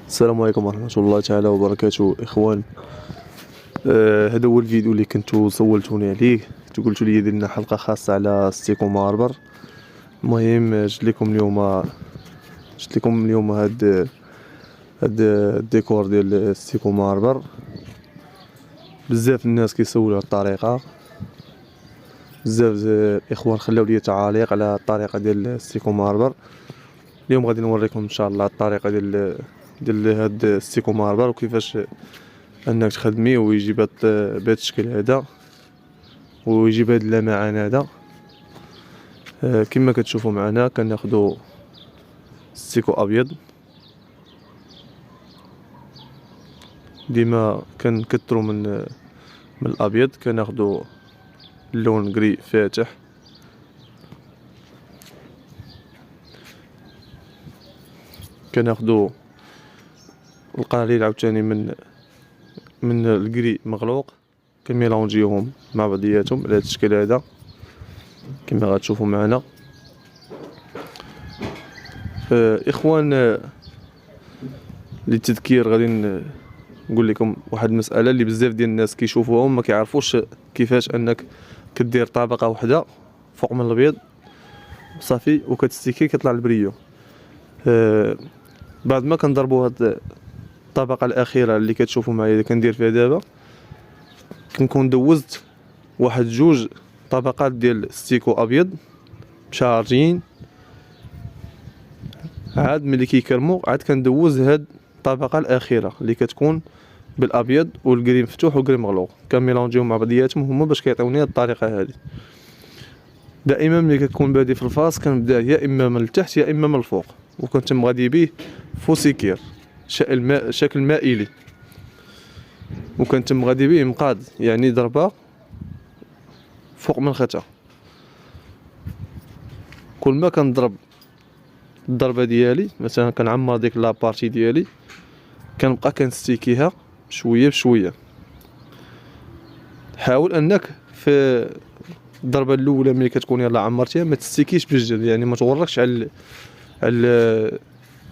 السلام عليكم ورحمة الله تعالى وبركاته إخوان. هذا هو الفيديو اللي كنتو سولتوني عليه. كنتو قلتوا لي درنا حلقة خاصة على ستيكو ماربر. المهم جبت لكم اليوم هاد الديكور ديال ستيكو ماربر. بزاف الناس كيسولوا على الطريقة، بزاف الإخوان خلاو لي تعاليق على الطريقة ديال ستيكو ماربر. اليوم غادي نوريكم ان شاء الله الطريقة ديال هاد ستيكو ماربر وكيفاش انك تخدميه ويجي بهذا الشكل هذا ويجي بهذا اللمعان هذا. كما كتشوفوا معنا كناخذوا ستيكو ابيض، ديما كنكثروا من الابيض. كناخذوا اللون غري فاتح، كناخذوا القليل عاوتاني من الكري مغلوق، كنميلونجيوهم مع بعضياتهم على هذا الشكل هذا كما غتشوفوا معنا. اخوان، للتذكير غادي نقول لكم واحد المساله اللي بزاف ديال الناس كيشوفوها وما كيعرفوش كيفاش انك كدير طبقه واحده فوق من الابيض صافي وكتستيكي كيطلع البريو. بعد ما كنضربوا هاد الطبقه الاخيره اللي كتشوفوا معايا اللي كندير فيها دابا، كنكون دوزت واحد جوج طبقات ديال ستيكو ابيض مشارجين. عاد ملي كيكرموا عاد كندوز هاد الطبقه الاخيره اللي كتكون بالابيض والكري مفتوح والكري مغلوق، كنميلونجيهم مع بعضياتهم هما باش كيعطيوني هاد الطريقه هذه. دائما ملي كتكون بادي في الفاس كنبدا يا اما من التحت يا اما من الفوق، وكنتم غادي بيه فوسيكير شكل مائلي، وكنتم غادي بيه مقاد يعني ضربه فوق من ختا. كل ما كنضرب الضربه ديالي مثلا كنعمر ديك لابارتي ديالي كنبقى كنستيكيها شويه بشويه. حاول انك في الضربه الاولى ملي كتكون يلاه عمرتيها ما تستيكيش بجد، يعني ما توركش على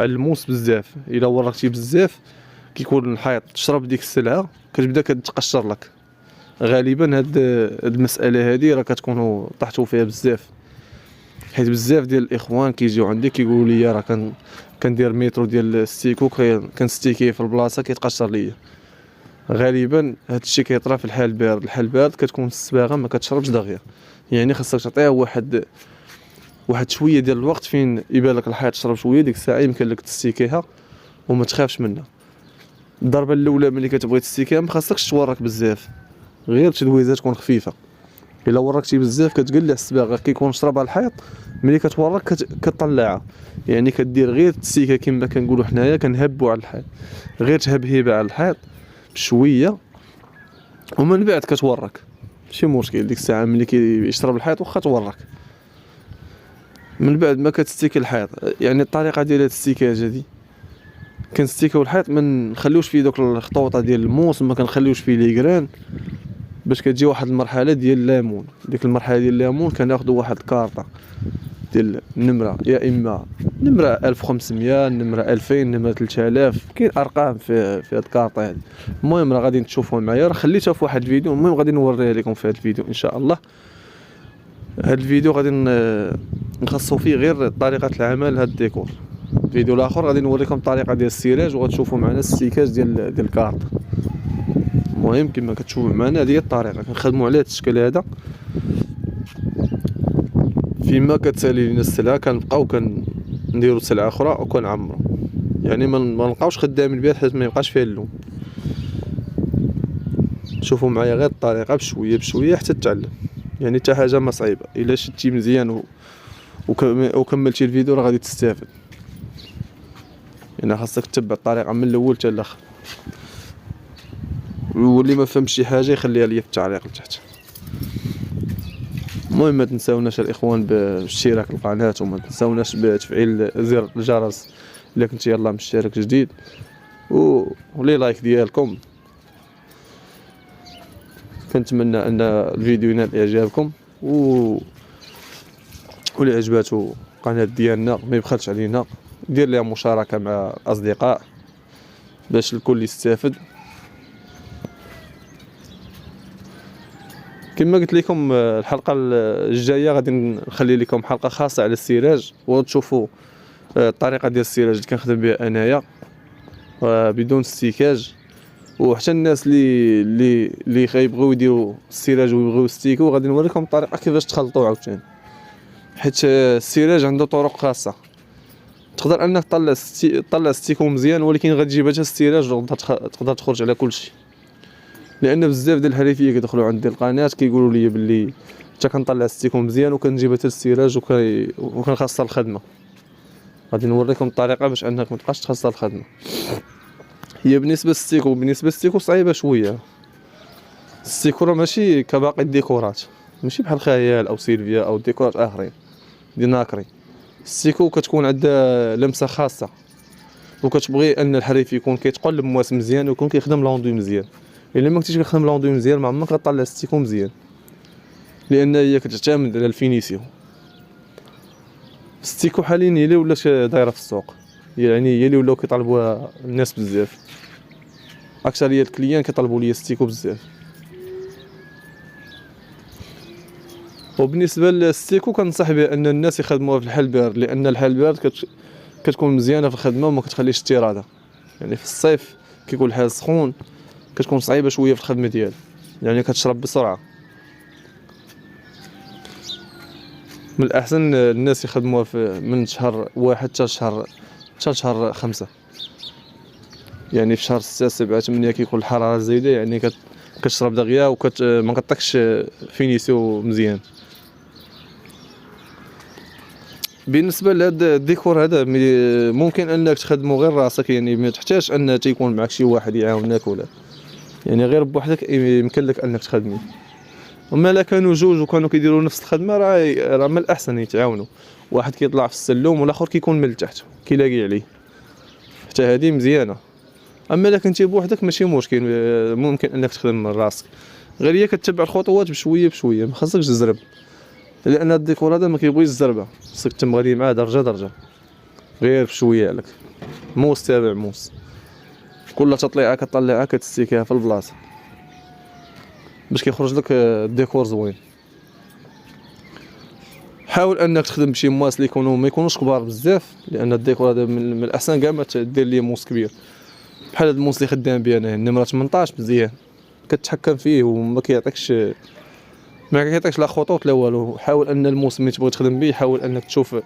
الموس بزاف. الا ورقتي بزاف كيكون الحيط تشرب ديك السلعه كتبدا كتقشر لك. غالبا هاد المساله هذه راه كتكونوا طحتوا فيها بزاف، حيت بزاف ديال الاخوان كيجيو عندي كيقولوا لي راه كندير مترو ديال الستيكو كنستيكيه في البلاصه كيتقشر ليا. غالبا هاد الشيء كيطرا في الحال البارد. الحال البارد كتكون الصباغه ما كتشربش دغيا، يعني خاصك تعطيها واحد شويه ديال الوقت فين يبان لك الحيط تشرب شويه. ديك الساعه يمكن لك تستيكيها وما تخافش منها. الضربه الاولى ملي كتبغي تستيكيها ما خاصكش تورك بزاف، غير تدويزه تكون خفيفه. الا وركتي بزاف كتقلع الصباغه كيكون شربها الحيط. ملي كتورك كطلعها، يعني كدير غير تستيكه كما كنقولوا حنايا كنهبوا على الحيط، غير تهبهيبه على الحيط بشويه ومن بعد كتورك ماشي مشكل. ديك الساعه ملي كيشرب الحيط واخا تورك من بعد ما كتستيكي الحيط. يعني الطريقه ديال هاد الستيكاج هادي كنستيكيو الحيط ما نخليوش فيه دوك الخطوطه ديال الموس، ما كنخليوش فيه لي كران باش كتجي واحد المرحله ديال الليمون. ديك المرحله ديال الليمون كناخذوا واحد الكارطه ديال النمره، يا اما نمره 1500 نمره 2000 نمره 3000، كاين ارقام في هاد الكارطه هادي. المهم راه غادي تشوفوا معايا، راه خليتها في واحد الفيديو. المهم غادي نوريها لكم في هاد الفيديو ان شاء الله. هاد الفيديو غادي نخصصوا فيه غير طريقه العمل هاد الديكور. الفيديو الاخر غادي نوريكم الطريقه ديال السيراج وغتشوفوا معنا الستيكاج ديال الكارطه. المهم كما كتشوفوا معنا هذه هي الطريقه كنخدموا على هذا الشكل هذا. فيما كتسالي لنا السلعه كنبقاو كنديروا سلعه اخرى وكنعمروا، يعني ما نبقاوش خدامين بها حيت ما يبقاش فيها اللون. شوفوا معايا غير الطريقه بشويه بشويه حتى تتعلم، يعني حتى حاجه ما صعيبه. الا شدتي مزيان وكملتي الفيديو راه غادي تستافد. يعني خاصك تتبع الطريقه من الاول حتى الاخر، واللي ما فهمش شي حاجه يخليها ليا في التعليق لتحت. المهم ما تنساوناش الاخوان باشتراك القناه وما تنساوناش بتفعيل زر الجرس الا كنتي يلاه مشترك جديد، ولي لايك ديالكم. كنتمنى ان الفيديو ينال اعجابكم واللي عجباتو القناه ديالنا ما يبخلش علينا دير ليها مشاركه مع الاصدقاء باش الكل يستافد. كما قلت لكم الحلقه الجايه غادي نخلي لكم حلقه خاصه على السراج، وتشوفوا الطريقه ديال السراج اللي كنخدم بها انايا بدون استيكاج. وحتى الناس اللي خايبغيو يديروا السراج ويبغيو يستيكو، غادي نوريكم الطريقه كيفاش تخلطوا عاوتاني، حيت السراج عنده طرق خاصه. تقدر انك تطلع ستيكو مزيان، ولكن غتجيب حتى السراج تقدر تخرج على كل شيء. لان بزاف ديال الحريفيه كيدخلوا عندي القناه كيقولوا لي باللي حتى كنطلع ستيكو مزيان وكنجيب حتى السراج وكنخسر الخدمه. غادي نوريكم الطريقه باش انك ما تبقاش تخسر الخدمه. هي بالنسبه للستيكو صعيبه شويه. الستيكو راه ماشي كباقي الديكورات، ماشي بحال خيال او سيلفيا او ديكورات اخرين ديال ناكري. الستيكو كتكون عندها لمسه خاصه، وكتبغي ان الحريف يكون كيتقلب مواس مزيان ويكون كيخدم لاندوي مزيان. الا ما كنتيش كتخدم لاندوي مزيان ما عمرك غطلع الستيكو مزيان، لان هي كتعتمد على الفينيسيون. الستيكو حاليا هي اللي ولات دايره في السوق، يعني هي اللي ولاو كيطلبوها الناس بزاف. اكثريه الكليان كيطلبوا لي ستيكو بزاف. وبالنسبه للستيكو كنصح بان الناس يخدموها في الحل بارد، لان الحل بارد كتكون مزيانه في الخدمه وما كتخليش استراده. يعني في الصيف كيكون الحال سخون كتكون صعيبه شويه في الخدمه ديالها، يعني كتشرب بسرعه. من الاحسن الناس يخدموها من شهر 1 حتى شهر 5. يعني في شهر 6 7 8 كيكون الحراره زايده، يعني كتشرب دغيا ما كطيقش فينيسيو مزيان. بالنسبه لهذا الديكور هذا ممكن انك تخدمه غير راسك، يعني ما تحتاجش ان تيكون معك شي واحد يعاونك ولا، يعني غير بوحدك يمكن لك انك تخدمي. اما لا كانوا جوج وكانوا كيديروا نفس الخدمه راه من الاحسن يتعاونوا، واحد كيطلع في السلم والاخر كيكون من التحت كيلاقي عليه، حتى هذه مزيانه. اما الا كنتي بوحدك ماشي مشكل، ممكن انك تخدم من راسك، غير هي كتبع الخطوات بشويه بشويه، ما خاصكش تزرب، لان الديكور هذا ما كيبغيش الزربه، خاصك تمغلي معاه درجه درجه، غير بشويه عليك، موس تابع موس، كل تطليعه كطلعها كتستيكيها في البلاصه باش كيخرج لك الديكور زوين. حاول انك تخدم بشي مواس اللي ما يكونوش كبار بزاف، لان الديكور هذا من الاحسن كاع ما دير ليه موس كبير. بحال هاد الموس اللي خدام بيه انا النمره 18 مزيان، كتحكم فيه وما كيعطيكش لا خطوط لا والو. حاول ان الموس ملي تبغي تخدم به حاول انك تشوف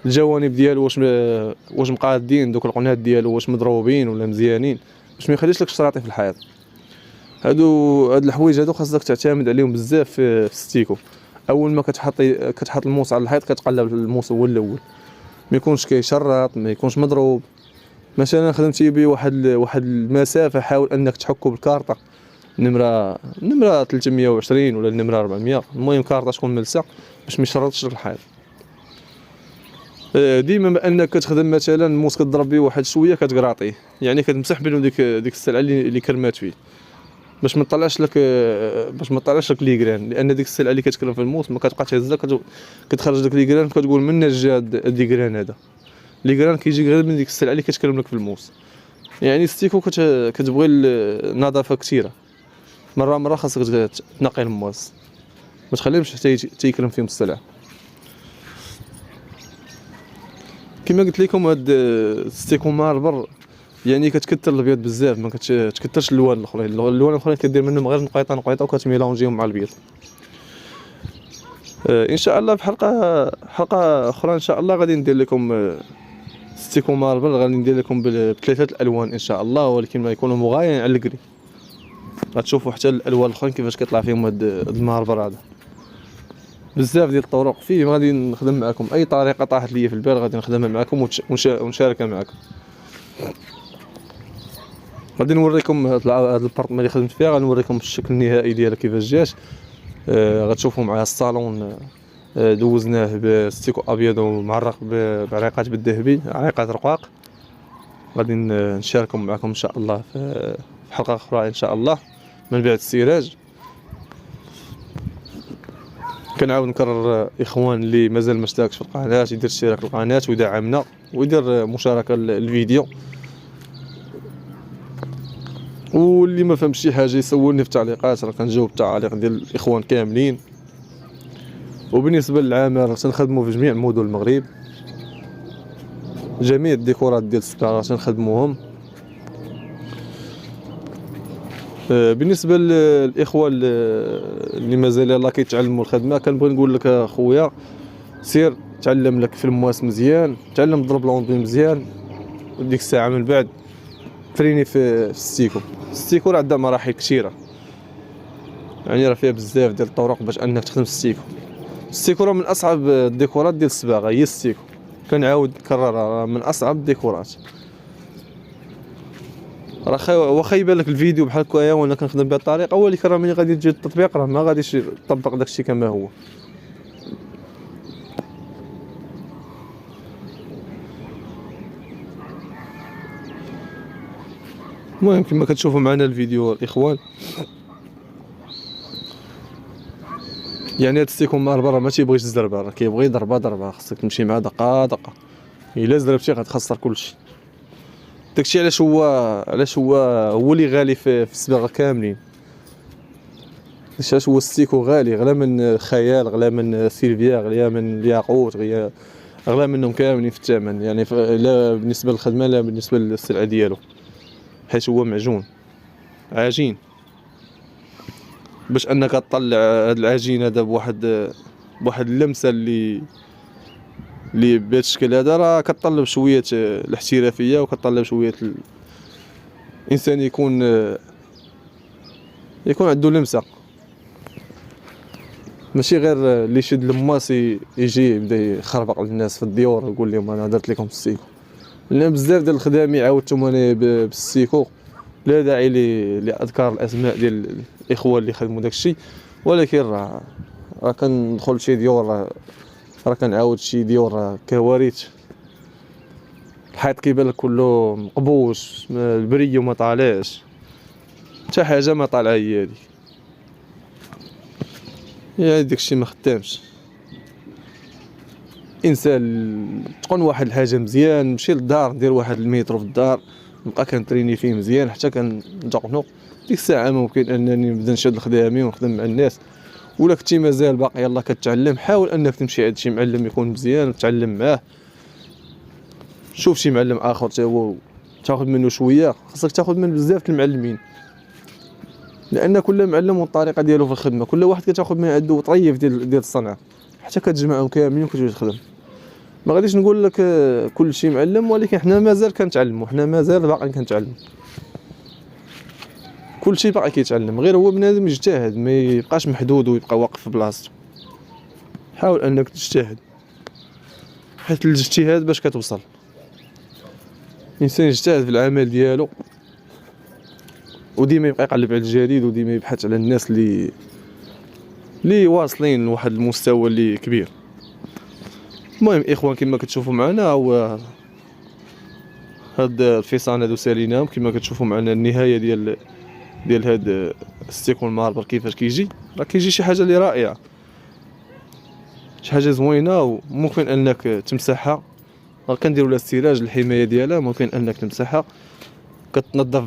الجوانب ديالو واش مقادين، دوك القنات ديالو واش مضروبين ولا مزيانين، باش ما يخليش لك الشراطي في الحيط. هاد الحوايج هادو خاصك تعتمد عليهم بزاف في الستيكو. اول ما كتحط الموس على الحيط كتقلب الموس هو الاول، ما يكونش كيشرط، ما يكونش مضروب. مثلا خدمتي به واحد المسافه، حاول انك تحكو بالكارطه نمره 320 ولا النمره 400، المهم كارطه تكون ملسه باش ما يشرطش الحيط. ديما بانك كتخدم مثلا الموس كتضرب به واحد شويه كتقراطيه، يعني كتمسح بينو ديك السلعه اللي كرمات فيه باش ما طلعش لك ليغران، لان ديك السلعه اللي كتكرم في الموس ما كتبقى تهزها كتخرج لك ليغران، كتقول من جا الديغران هذا. ليغران كيجي غير من ديك السلعه اللي كتكرم لك في الموس. يعني الستيكو كتبغي النظافه كثيره، مره خاصك تنقي المواس، ما تخليهمش حتى تيكرم فيهم السلعه. كما قلت لكم هاد الستيكو ماربر يعني كتكثر الابيض بزاف، ما كتكثرش الالوان الاخرين كدير منهم غير نقيطه وكتميلونجيهم مع البيض. ان شاء الله في حلقه اخرى ان شاء الله غادي ندير لكم ستيكو ماربل، غادي ندير لكم بثلاثه الالوان ان شاء الله، ولكن ما يكونوا مغايرين على الكري. غتشوفوا حتى الالوان الاخرين كيفاش كيطلع فيهم هاد الماربل هذا. بزاف ديال الطرق فيه، غادي نخدم معكم اي طريقه طاحت لي في البال غادي نخدمها معكم ونشاركها معكم. غادي نوريكم هاد البارطمه اللي خدمت فيها، غادي نوريكم الشكل النهائي ديالها كيفاش جات. غتشوفوا معايا الصالون دوزناه بستيكو ابيض ومعرق بعريقات بالذهبي، عريقات رقاق. غادي نشاركهم معكم ان شاء الله في حلقه اخرى ان شاء الله من بعد السراج. كنعاود نكرر اخوان اللي مازال ما اشتركش في القناه يدير اشتراك في القناه ويدعمنا ويدير مشاركه للفيديو. واللي ما فهمش شي حاجه يسولني في التعليقات، راه كنجاوب التعاليق ديال الاخوان كاملين. وبالنسبه للعامر تنخدموا في جميع مدن المغرب، جميع الديكورات ديال الصباغه تنخدموهم. بالنسبه للاخوه اللي مازال يلاه كيتعلموا الخدمه، كنبغي نقول لك اخويا سير تعلم لك في المواس مزيان، تعلم تضرب لونطوي مزيان، وديك الساعه من بعد تريني في الستيكو راه عندها مراحل كثيره، يعني راه فيها بزاف ديال الطرق باش انك تخدم الستيكو راه من اصعب الديكورات ديال الصباغه، هي الستيكو. كنعاود نكررها، راه من اصعب الديكورات. راه واخا يبان لك الفيديو بحال هكايا وانا كنخدم بهذه الطريقه، ولكن راه ملي غادي تجي التطبيق راه ما غاديش يطبق داكشي كما هو. المهم كما كتشوفوا معنا الفيديو الاخوان، يعني هاد الستيكو مار برا ما تيبغيش الزربه، راه كيبغي ضربه، خصك تمشي مع دقه. الا زربتي غتخسر كلشي. داكشي علاش هو اللي غالي في الصباغه كاملين. علاش هو الستيكو غالي، غلا من الخيال، غلا من سيلفيا، غلا من الياقوت، غلا منهم كاملين في الثمن، يعني لا بالنسبه للخدمه لا بالنسبه للسلعه ديالو، حيت هو معجون عجين. باش انك تطلع هاد العجين هذا بواحد اللمسه اللي بهذا الشكل هذا، راه كتطلب شويه الاحترافيه، وكتطلب شويه الانسان يكون عنده لمسه، ماشي غير اللي يشد الماس يجي يبدا يخربق للناس في الديور ويقول لهم انا درت لكم السيكو. لان بزاف ديال الخدامين عاودتهم انا بالسيكو، لا داعي لاذكار الاسماء ديال الاخوه اللي خدموا داكشي، ولكن راه كندخل شي ديور، راه كنعاود شي ديور كوارث، الحيط كيبان لك كله مقبوش، البريو ما طالعش، حتى حاجه ما طالعه هي هذيك، يعني داكشي ما خدامش. انسان تقن واحد الحاجه مزيان، نمشي للدار ندير واحد المترو في الدار، نبقى كنتريني فيه مزيان حتى كنجقنو. ديك الساعه ممكن انني نبدا نشد الخدامي ونخدم مع الناس. ولا كنتي مازال باقي يلاه كتعلم، حاول انك تمشي عند شي معلم يكون مزيان وتعلم معاه. شوف شي معلم اخر حتى هو تاخذ منه شويه، خاصك تاخذ من بزاف المعلمين، لان كل معلم والطريقه ديالو في الخدمه، كل واحد كتاخذ من عنده طريف ديال الصنعه حتى كتجمعهم كاملين وكتجي تخدم. ما غاديش نقول لك كل شيء معلم، ولكن حنا مازال كنتعلموا، حنا مازال باقي كنتعلموا، كل شيء باقي كيتعلم، غير هو بنادم يجتهد، ما يبقاش محدود ويبقى واقف في بلاصتو. حاول انك تجتهد، حيت الاجتهاد باش كتوصل. الانسان يجتهد في العمل ديالو، وديما يبقى يقلب على الجديد، وديما يبحث على الناس اللي واصلين لواحد المستوى اللي كبير. المهم اخوان كما كتشوفوا معنا، هو هاد الفيصان هادو ساليناهم، كما كتشوفوا معنا النهايه ديال هاد الستيكو الماربر كيفاش كيجي. راه كيجي شي حاجه اللي رائعه، شي حاجه زوينه، وممكن انك تمسحها. راه كنديروا لها السراج الحمايه ديالها، ممكن انك تمسحها، كتنظف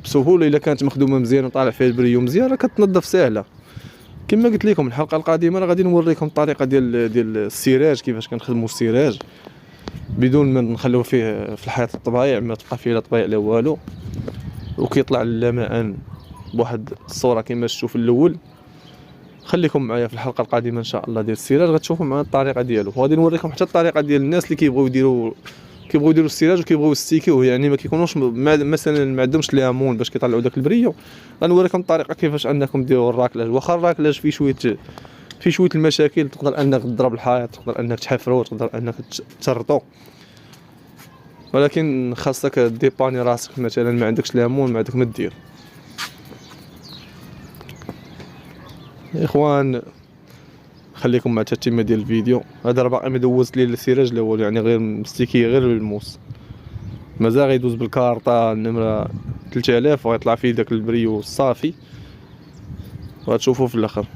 بسهوله. الا كانت مخدومه مزيان وطالع فيها البريو مزيان، راه كتنظف ساهله. كما قلت لكم الحلقه القادمه راه غادي نوريكم الطريقه ديال السراج، كيفاش كنخدموا السراج بدون ما نخليو فيه في الحيط الطبايع، ما تبقى فيه لا طبايع لا والو، وكيطلع اللمعان بواحد الصوره كما شفتوا في الاول. خليكم معايا في الحلقه القادمه ان شاء الله ديال السراج، غتشوفوا معنا الطريقه ديالو، وغادي نوريكم حتى الطريقه ديال الناس اللي كيبغيو يديروا السراج وكيبغيو يستيكيوه، يعني ما كيكونوش مثلا ما عندهمش ليمون باش كيطلعوا داك البريو. غنوريكم الطريقه كيفاش انكم ديروا الراكلاج. واخا الراكلاج فيه شويه المشاكل، تقدر انك تضرب الحائط، تقدر انك تحفرو، تقدر انك تشرطو، ولكن خاصك ديباني راسك. مثلا ما عندكش ليمون، ما عندك ما دير. اخوان خليكم مع التتمه ديال الفيديو. هذا راه باقي ما دوزت ليه السراج الاول، يعني غير مستيكي غير بالموس، مازال غيدوز بالكارطه النمره 3000 ويطلع فيه داك البريو الصافي، وغتشوفوا في الاخر.